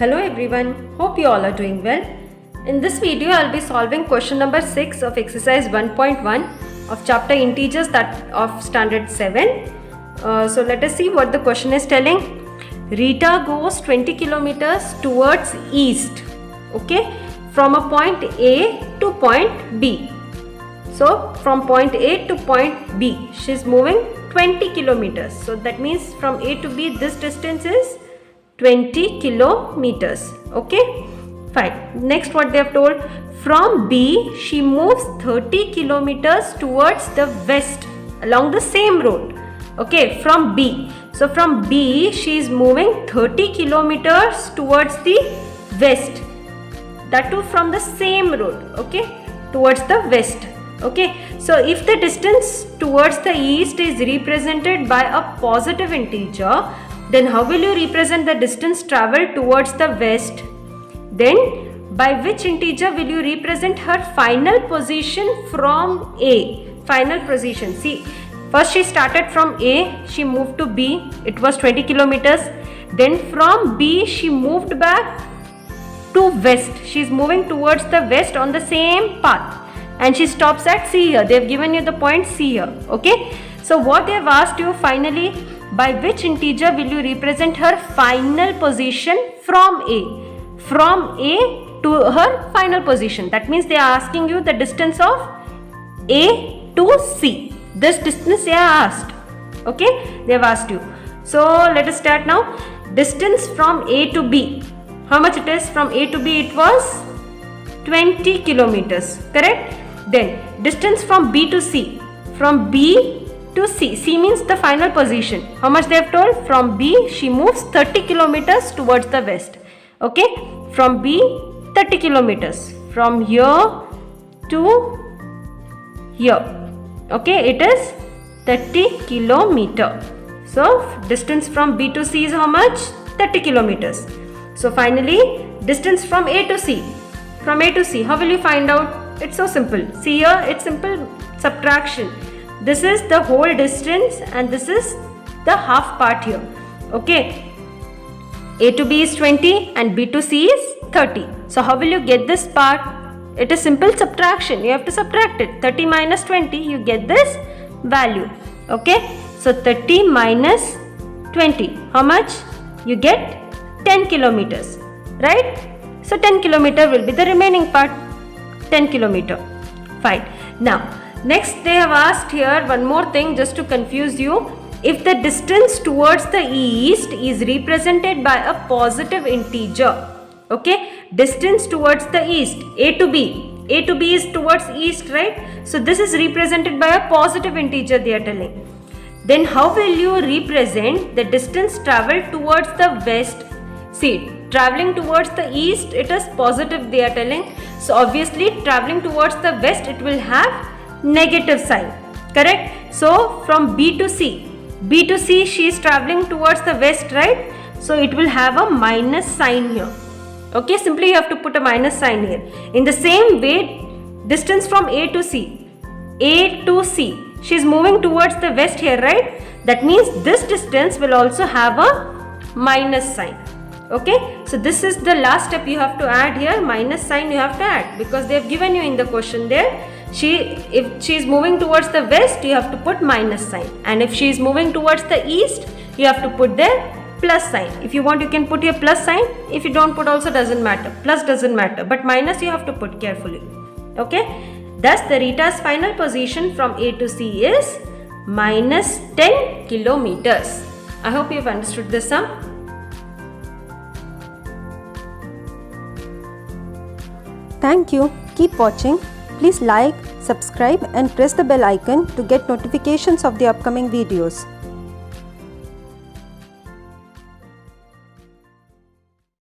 Hello everyone, hope you all are doing well. In this video, I'll be solving question number 6 of exercise 1.1 of chapter integers that of standard 7. So let us see what the question is telling. Rita goes 20 kilometers towards east, okay, from a point A to point B. So from point A to point B, she is moving 20 kilometers. So that means from A to B, this distance is 20 kilometers. Okay, fine. Next, what they have told, from B she moves 30 kilometers towards the west along the same road. Okay, from B. So from B she is moving 30 kilometers towards the west, that too from the same road, okay, towards the west. Okay, so if the distance towards the east is represented by a positive integer, then how will you represent the distance traveled towards the west? Then by which integer will you represent her final position from A? Final position. See, first she started from A, she moved to B, it was 20 kilometers. Then from B she moved back to west. She is moving towards the west on the same path. And she stops at C here. They have given you the point C here. Okay. So what they have asked you finally, by which integer will you represent her final position from A? From A to her final position. That means they are asking you the distance of A to C. This distance they are asked. Okay. They have asked you. So let us start now. Distance from A to B. How much it is? From A to B it was 20 kilometers. Correct? Then distance from B to C. From B to C. C means the final position. How much they have told? From B she moves 30 kilometers towards the west. Okay. From B 30 kilometers. From here to here. Okay. It is 30 kilometer. So distance from B to C is how much? 30 kilometers. So finally distance from A to C. From A to C, how will you find out? It's so simple. See here, it's simple subtraction. This is the whole distance and this is the half part here. Okay. A to B is 20 and B to C is 30. So how will you get this part? It is simple subtraction. You have to subtract it. 30 minus 20, you get this value. Okay. So 30 minus 20. How much? You get 10 kilometers. Right? So 10 kilometer will be the remaining part. 10 kilometer. Fine. Now, next they have asked here one more thing just to confuse you. If the distance towards the east is represented by a positive integer, okay, distance towards the east, A to B. A to B is towards east, right? So this is represented by a positive integer they are telling. Then how will you represent the distance traveled towards the west? See, traveling towards the east, it is positive they are telling. So obviously traveling towards the west, it will have negative sign. Correct? So from B to C. B to C, she is traveling towards the west, right? So it will have a minus sign here. Okay, simply you have to put a minus sign here. In the same way, distance from A to C. A to C. She is moving towards the west here, right? That means this distance will also have a minus sign. Okay, so this is the last step you have to add here, minus sign you have to add because they have given you in the question there. If she is moving towards the west, you have to put minus sign, and if she is moving towards the east, you have to put there plus sign. If you want, you can put here plus sign. If you don't put also doesn't matter. Plus doesn't matter, but minus you have to put carefully. Okay, thus the Rita's final position from A to C is minus 10 kilometers. I hope you have understood this sum. Thank you. Keep watching. Please like, subscribe and press the bell icon to get notifications of the upcoming videos.